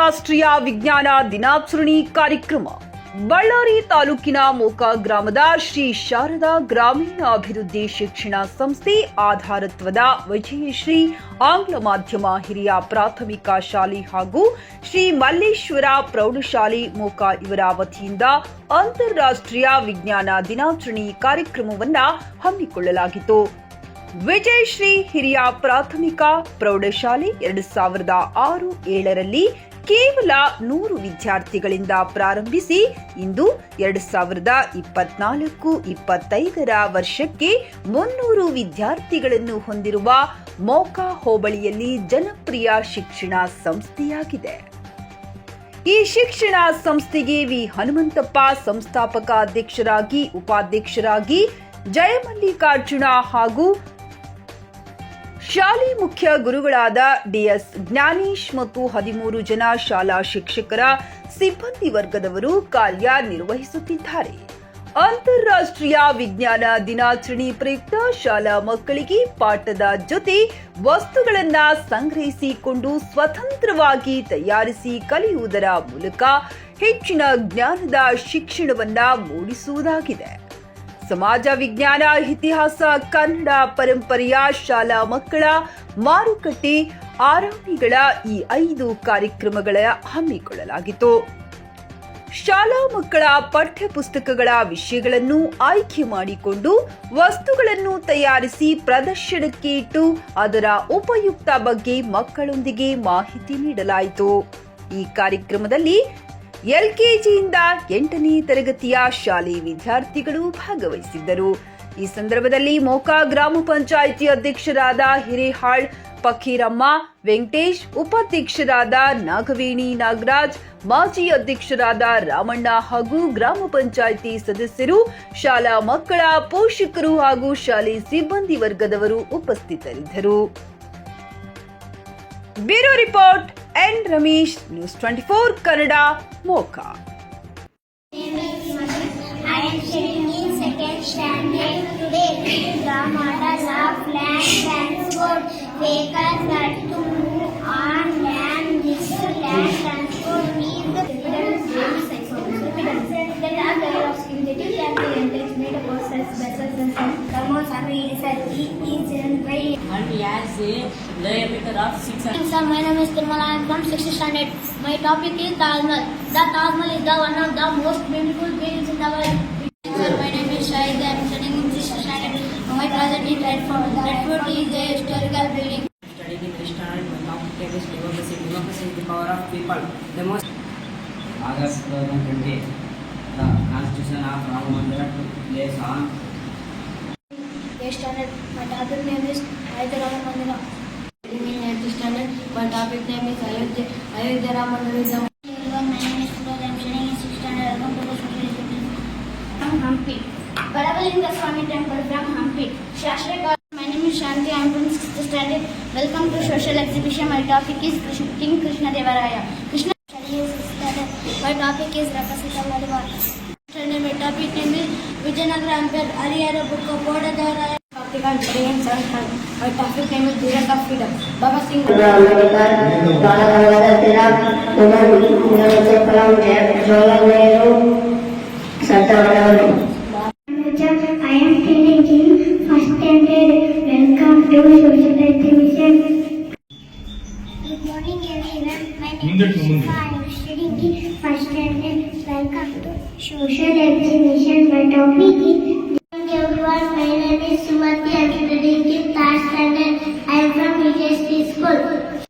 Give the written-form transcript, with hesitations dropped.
ಅಂತಾರಾಷ್ಟ್ರೀಯ ವಿಜ್ಞಾನ ದಿನಾಚರಣೆ ಕಾರ್ಯಕ್ರಮ ಬಳ್ಳಾರಿ ತಾಲೂಕಿನ ಮೋಕ ಗ್ರಾಮದ ಶ್ರೀ ಶಾರದಾ ಗ್ರಾಮೀಣ ಅಭಿವೃದ್ಧಿ ಶಿಕ್ಷಣ ಸಂಸ್ಥೆ ಆಧಾರತ್ವದ ವಿಜಯಶ್ರೀ ಆಂಗ್ಲ ಮಾಧ್ಯಮ ಹಿರಿಯ ಪ್ರಾಥಮಿಕ ಶಾಲೆ ಹಾಗೂ ಶ್ರೀ ಮಲ್ಲೇಶ್ವರ ಪ್ರೌಢಶಾಲೆ ಮೋಕ ಇವರ ವತಿಯಿಂದ ಅಂತಾರಾಷ್ಟ್ರೀಯ ವಿಜ್ಞಾನ ದಿನಾಚರಣೆ ಕಾರ್ಯಕ್ರಮವನ್ನು ಹಮ್ಮಿಕೊಳ್ಳಲಾಗಿತ್ತು. ವಿಜಯಶ್ರೀ ಹಿರಿಯ ಪ್ರಾಥಮಿಕ ಪ್ರೌಢಶಾಲೆ 2006-7ರಲ್ಲಿ ಕೇವಲ 100 ವಿದ್ಯಾರ್ಥಿಗಳಿಂದ ಪ್ರಾರಂಭಿಸಿ ಇಂದು 2024-25ರ ವರ್ಷಕ್ಕೆ 300 ವಿದ್ಯಾರ್ಥಿಗಳನ್ನು ಹೊಂದಿರುವ ಮೋಕ ಹೋಬಳಿಯಲ್ಲಿ ಜನಪ್ರಿಯ ಶಿಕ್ಷಣ ಸಂಸ್ಥೆಯಾಗಿದೆ. ಈ ಶಿಕ್ಷಣ ಸಂಸ್ಥೆಗೆ ವಿ ಹನುಮಂತಪ್ಪ ಸಂಸ್ಥಾಪಕ ಅಧ್ಯಕ್ಷರಾಗಿ, ಉಪಾಧ್ಯಕ್ಷರಾಗಿ ಜಯಮಲ್ಲಿಕಾರ್ಜುನ ಹಾಗೂ ಶಾಲೆ ಮುಖ್ಯ ಗುರುಗಳಾದ ಡಿಎಸ್ ಜ್ಞಾನೇಶ್ ಮತ್ತು 13 ಜನ ಶಾಲಾ ಶಿಕ್ಷಕರ ಸಿಬ್ಬಂದಿ ವರ್ಗದವರು ಕಾರ್ಯನಿರ್ವಹಿಸುತ್ತಿದ್ದಾರೆ. ಅಂತಾರಾಷ್ಟ್ರೀಯ ವಿಜ್ಞಾನ ದಿನಾಚರಣೆ ಪ್ರಯುಕ್ತ ಶಾಲಾ ಮಕ್ಕಳಿಗೆ ಪಾಠದ ಜೊತೆ ವಸ್ತುಗಳನ್ನು ಸಂಗ್ರಹಿಸಿಕೊಂಡು ಸ್ವತಂತ್ರವಾಗಿ ತಯಾರಿಸಿ ಕಲಿಯುವುದರ ಮೂಲಕ ಹೆಚ್ಚಿನ ಜ್ಞಾನದ ಶಿಕ್ಷಣವನ್ನ ಮೂಡಿಸುವುದಾಗಿದೆ. ಸಮಾಜ ವಿಜ್ಞಾನ, ಇತಿಹಾಸ, ಕನ್ನಡ ಪರಂಪರೆಯ ಶಾಲಾ ಮಕ್ಕಳ ಮಾರುಕಟ್ಟೆ ಆರಾಮಿಗಳ ಈ 5 ಕಾರ್ಯಕ್ರಮಗಳ ಹಮ್ಮಿಕೊಳ್ಳಲಾಗಿತ್ತು. ಶಾಲಾ ಮಕ್ಕಳ ಪಠ್ಯ ಪುಸ್ತಕಗಳ ವಿಷಯಗಳನ್ನು ಆಯ್ಕೆ ಮಾಡಿಕೊಂಡು ವಸ್ತುಗಳನ್ನು ತಯಾರಿಸಿ ಪ್ರದರ್ಶನಕ್ಕೆ ಇಟ್ಟು ಅದರ ಉಪಯುಕ್ತ ಬಗ್ಗೆ ಮಕ್ಕಳೊಂದಿಗೆ ಮಾಹಿತಿ ನೀಡಲಾಯಿತು. ಈ ಕಾರ್ಯಕ್ರಮದಲ್ಲಿ LKGಯಿಂದ 8ನೇ ತರಗತಿಯ ಶಾಲೆ ವಿದ್ಯಾರ್ಥಿಗಳು ಭಾಗವಹಿಸಿದ್ದರು. ಈ ಸಂದರ್ಭದಲ್ಲಿ ಮೋಕ ಗ್ರಾಮ ಪಂಚಾಯಿತಿ ಅಧ್ಯಕ್ಷರಾದ ಹಿರೇಹಾಳ್ ಫಕೀರಮ್ಮ ವೆಂಕಟೇಶ್, ಉಪಾಧ್ಯಕ್ಷರಾದ ನಾಗವೇಣಿ ನಾಗರಾಜ್, ಮಾಜಿ ಅಧ್ಯಕ್ಷರಾದ ರಾಮಣ್ಣ ಹಾಗೂ ಗ್ರಾಮ ಪಂಚಾಯಿತಿ ಸದಸ್ಯರು, ಶಾಲಾ ಮಕ್ಕಳ ಪೋಷಕರು ಹಾಗೂ ಶಾಲೆ ಸಿಬ್ಬಂದಿ ವರ್ಗದವರು ಉಪಸ್ಥಿತರಿದ್ದರು. Bureau report N. Ramesh, News 24 Kannada, Moka. I am studying in second standard today. The models of land transport, vehicles that to move on land. This land transport needs the evidence There are layer of synthetic and the index made of cells, vessels and cells. Thermos are research is in by and has a diameter of 600. So my name is Tirmala. I am from 6th standard. My topic is Taj Mahal. The Taj Mahal is the one of the most beautiful buildings in the world. Sir, my name is Shahid. I am studying in 6th standard. My project is Redford. Redford is a historical building. Studying in 3rd standard, my topic is democracy. Democracy is the power of people. The most August 2020, the Constitution of Ram Mandir took place on 8th standard. My topic name is Hyderabad Mandira. In 8th standard, my topic name is Ayodhya Ram Mandir. My name is Suraj. I am studying in 6th standard. Welcome to the social education from Hampi. Balabalinga Swami Temple from Hampi. Shastri God. My name is Shanti. I am from 6th standard. Welcome to social exhibition. My topic is King Krishna Devaraya. Krishna studying in 6th standard. My topic is Rakasita Ladwar. My topic name is Vijayanagara Empire. Ariyara Book of Boda Devaraya. Topic on studying in 7th standard. My topic name is Direct of Freedom. Baba Singh. I am studying in 1st standard. Welcome to social exhibition. Good morning everyone. My name is Shifa. I am studying in 1st standard. Welcome to social exhibition. My topic is